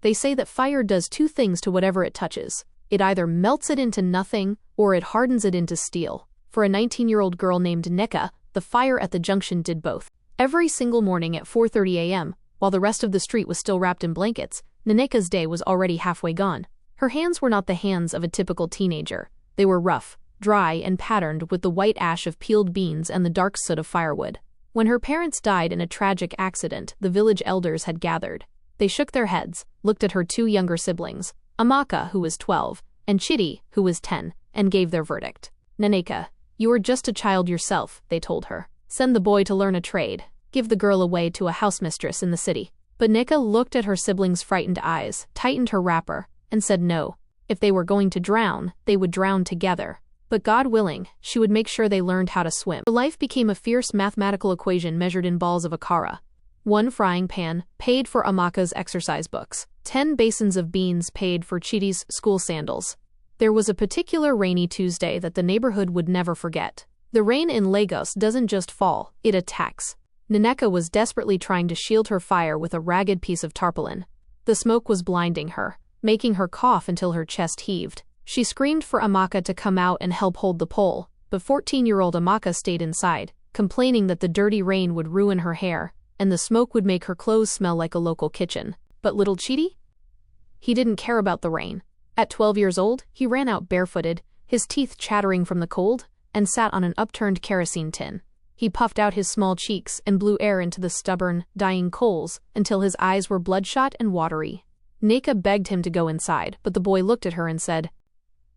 They say that fire does two things to whatever it touches. It either melts it into nothing, or it hardens it into steel. For a 19-year-old girl named Nneka, the fire at the junction did both. Every single morning at 4:30 a.m., while the rest of the street was still wrapped in blankets, Nneka's day was already halfway gone. Her hands were not the hands of a typical teenager. They were rough, dry, and patterned with the white ash of peeled beans and the dark soot of firewood. When her parents died in a tragic accident, the village elders had gathered. They shook their heads, looked at her two younger siblings, Amaka, who was 12, and Chidi, who was 10, and gave their verdict. "Nneka, you are just a child yourself," they told her. "Send the boy to learn a trade. Give the girl away to a housemistress in the city." But Nneka looked at her siblings' frightened eyes, tightened her wrapper, and said no. If they were going to drown, they would drown together. But God willing, she would make sure they learned how to swim. Her life became a fierce mathematical equation measured in balls of akara. 1 frying pan paid for Amaka's exercise books. 10 basins of beans paid for Chidi's school sandals. There was a particular rainy Tuesday that the neighborhood would never forget. The rain in Lagos doesn't just fall, it attacks. Nneka was desperately trying to shield her fire with a ragged piece of tarpaulin. The smoke was blinding her, making her cough until her chest heaved. She screamed for Amaka to come out and help hold the pole, but 14-year-old Amaka stayed inside, complaining that the dirty rain would ruin her hair, and the smoke would make her clothes smell like a local kitchen. But little Chidi? He didn't care about the rain. At 12 years old, he ran out barefooted, his teeth chattering from the cold, and sat on an upturned kerosene tin. He puffed out his small cheeks and blew air into the stubborn, dying coals until his eyes were bloodshot and watery. Nneka begged him to go inside, but the boy looked at her and said,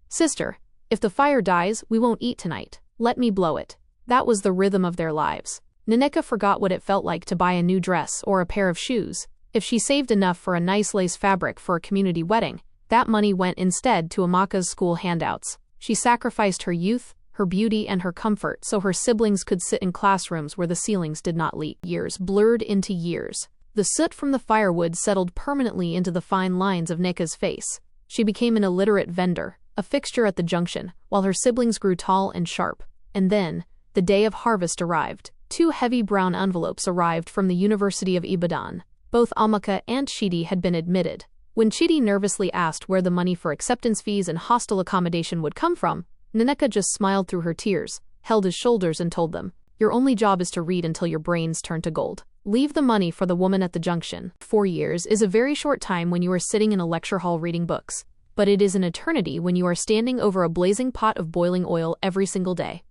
"Sister, if the fire dies, we won't eat tonight. Let me blow it." That was the rhythm of their lives. Nneka forgot what it felt like to buy a new dress or a pair of shoes. If she saved enough for a nice lace fabric for a community wedding, that money went instead to Amaka's school handouts. She sacrificed her youth, her beauty, and her comfort so her siblings could sit in classrooms where the ceilings did not leak. Years blurred into years. The soot from the firewood settled permanently into the fine lines of Nneka's face. She became an illiterate vendor, a fixture at the junction, while her siblings grew tall and sharp. And then, the day of harvest arrived. 2 heavy brown envelopes arrived from the University of Ibadan. Both Amaka and Chidi had been admitted. When Chidi nervously asked where the money for acceptance fees and hostel accommodation would come from, Nneka just smiled through her tears, held his shoulders and told them, "Your only job is to read until your brains turn to gold. Leave the money for the woman at the junction." 4 years is a very short time when you are sitting in a lecture hall reading books. But it is an eternity when you are standing over a blazing pot of boiling oil every single day.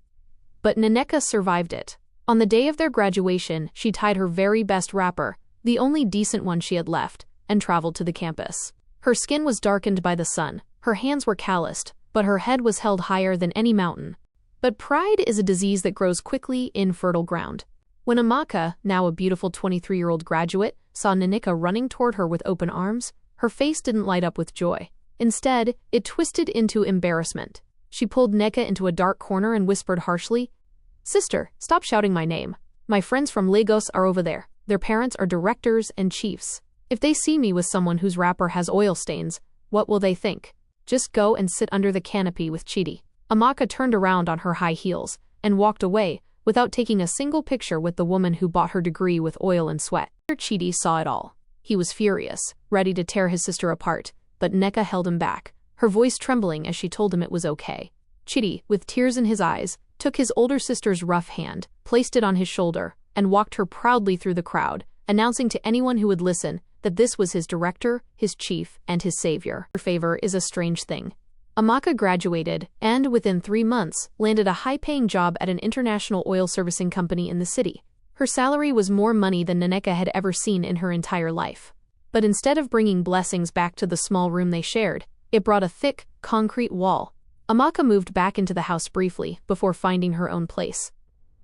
But Nneka survived it. On the day of their graduation, she tied her very best wrapper, the only decent one she had left, and traveled to the campus. Her skin was darkened by the sun, her hands were calloused, but her head was held higher than any mountain. But pride is a disease that grows quickly in fertile ground. When Amaka, now a beautiful 23-year-old graduate, saw Nneka running toward her with open arms, her face didn't light up with joy. Instead, it twisted into embarrassment. She pulled Nneka into a dark corner and whispered harshly, "Sister, stop shouting my name. My friends from Lagos are over there. Their parents are directors and chiefs. If they see me with someone whose wrapper has oil stains, what will they think? Just go and sit under the canopy with Chidi." Amaka turned around on her high heels and walked away without taking a single picture with the woman who bought her degree with oil and sweat. Chidi saw it all. He was furious, ready to tear his sister apart, but Nneka held him back, her voice trembling as she told him it was okay. Chidi, with tears in his eyes, took his older sister's rough hand, placed it on his shoulder, and walked her proudly through the crowd, announcing to anyone who would listen that this was his director, his chief, and his savior. Favor is a strange thing. Amaka graduated and, within 3 months, landed a high-paying job at an international oil servicing company in the city. Her salary was more money than Nneka had ever seen in her entire life. But instead of bringing blessings back to the small room they shared, it brought a thick, concrete wall. Amaka moved back into the house briefly before finding her own place.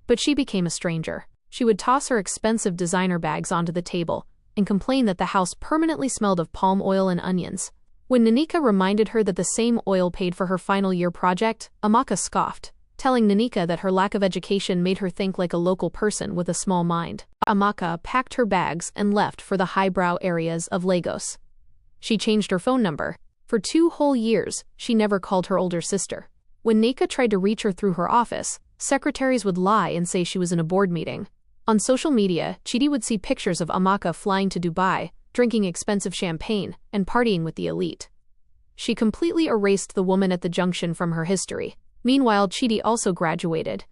But she became a stranger. She would toss her expensive designer bags onto the table and complain that the house permanently smelled of palm oil and onions. When Nneka reminded her that the same oil paid for her final year project, Amaka scoffed, telling Nneka that her lack of education made her think like a local person with a small mind. Amaka packed her bags and left for the highbrow areas of Lagos. She changed her phone number. For 2 whole years, she never called her older sister. When Nneka tried to reach her through her office, secretaries would lie and say she was in a board meeting. On social media, Chidi would see pictures of Amaka flying to Dubai, drinking expensive champagne, and partying with the elite. She completely erased the woman at the junction from her history. Meanwhile, Chidi also graduated.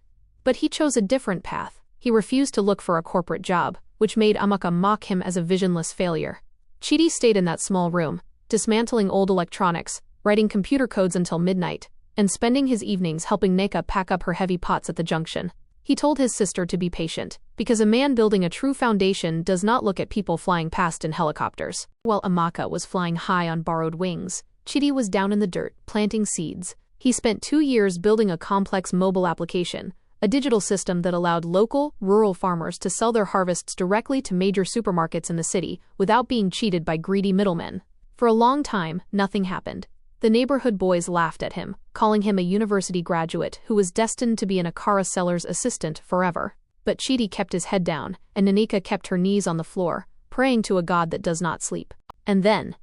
But he chose a different path. He refused to look for a corporate job, which made Amaka mock him as a visionless failure. Chidi stayed in that small room, dismantling old electronics, writing computer codes until midnight, and spending his evenings helping Neka pack up her heavy pots at the junction. He told his sister to be patient, because a man building a true foundation does not look at people flying past in helicopters. While Amaka was flying high on borrowed wings, Chidi was down in the dirt, planting seeds. He spent 2 years building a complex mobile application, a digital system that allowed local, rural farmers to sell their harvests directly to major supermarkets in the city without being cheated by greedy middlemen. For a long time, nothing happened. The neighborhood boys laughed at him, calling him a university graduate who was destined to be an Akara seller's assistant forever. But Chidi kept his head down, and Nanika kept her knees on the floor, praying to a god that does not sleep. And then,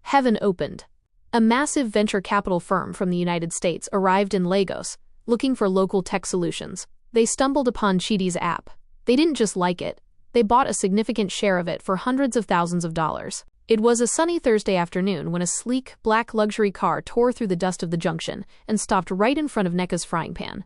heaven opened. A massive venture capital firm from the United States arrived in Lagos, looking for local tech solutions. They stumbled upon Chidi's app. They didn't just like it, they bought a significant share of it for hundreds of thousands of dollars. It was a sunny Thursday afternoon when a sleek, black luxury car tore through the dust of the junction and stopped right in front of Neka's frying pan.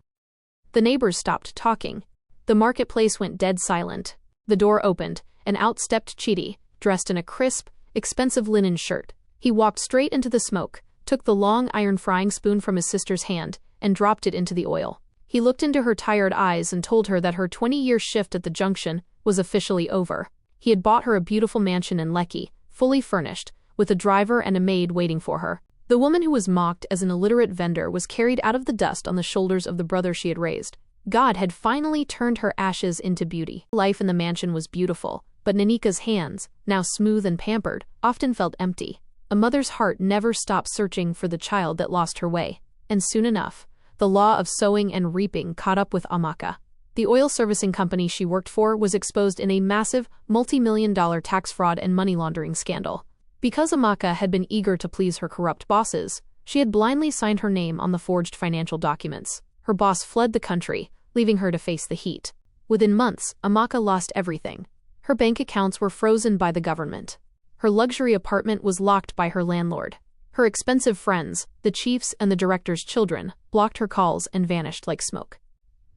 The neighbors stopped talking. The marketplace went dead silent. The door opened, and out stepped Chidi, dressed in a crisp, expensive linen shirt. He walked straight into the smoke, took the long iron frying spoon from his sister's hand, and dropped it into the oil. He looked into her tired eyes and told her that her 20-year shift at the junction was officially over. He had bought her a beautiful mansion in Lekki, fully furnished, with a driver and a maid waiting for her. The woman who was mocked as an illiterate vendor was carried out of the dust on the shoulders of the brother she had raised. God had finally turned her ashes into beauty. Life in the mansion was beautiful, but Nanika's hands, now smooth and pampered, often felt empty. A mother's heart never stopped searching for the child that lost her way. And soon enough, the law of sowing and reaping caught up with Amaka. The oil servicing company she worked for was exposed in a massive, multi-million-dollar tax fraud and money laundering scandal. Because Amaka had been eager to please her corrupt bosses, she had blindly signed her name on the forged financial documents. Her boss fled the country, leaving her to face the heat. Within months, Amaka lost everything. Her bank accounts were frozen by the government. Her luxury apartment was locked by her landlord. Her expensive friends, the chiefs and the director's children, blocked her calls and vanished like smoke.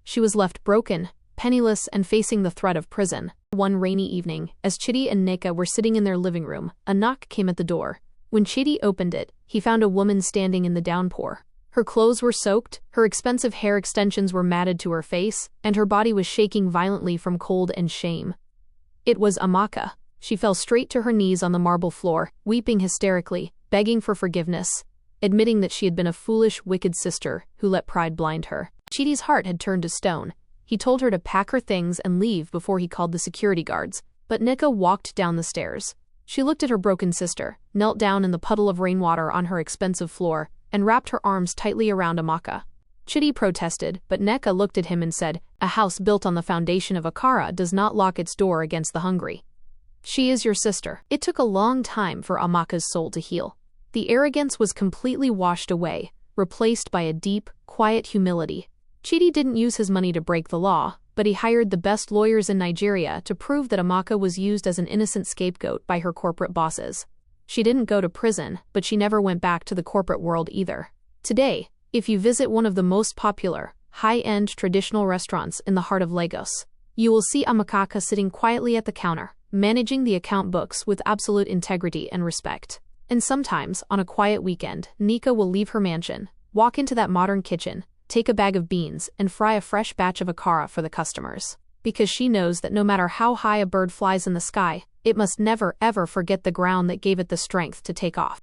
She was left broken, penniless, and facing the threat of prison. One rainy evening, as Chidi and Neka were sitting in their living room, a knock came at the door. When Chidi opened it, he found a woman standing in the downpour. Her clothes were soaked, her expensive hair extensions were matted to her face, and her body was shaking violently from cold and shame. It was Amaka. She fell straight to her knees on the marble floor, weeping hysterically, begging for forgiveness, admitting that she had been a foolish, wicked sister who let pride blind her. Chidi's heart had turned to stone. He told her to pack her things and leave before he called the security guards, but Neka walked down the stairs. She looked at her broken sister, knelt down in the puddle of rainwater on her expensive floor, and wrapped her arms tightly around Amaka. Chidi protested, but Neka looked at him and said, "A house built on the foundation of Akara does not lock its door against the hungry. She is your sister." It took a long time for Amaka's soul to heal. The arrogance was completely washed away, replaced by a deep, quiet humility. Chidi didn't use his money to break the law, but he hired the best lawyers in Nigeria to prove that Amaka was used as an innocent scapegoat by her corporate bosses. She didn't go to prison, but she never went back to the corporate world either. Today, if you visit one of the most popular, high-end traditional restaurants in the heart of Lagos, you will see Amaka sitting quietly at the counter, managing the account books with absolute integrity and respect. And sometimes, on a quiet weekend, Nika will leave her mansion, walk into that modern kitchen, take a bag of beans, and fry a fresh batch of Akara for the customers. Because she knows that no matter how high a bird flies in the sky, it must never ever forget the ground that gave it the strength to take off.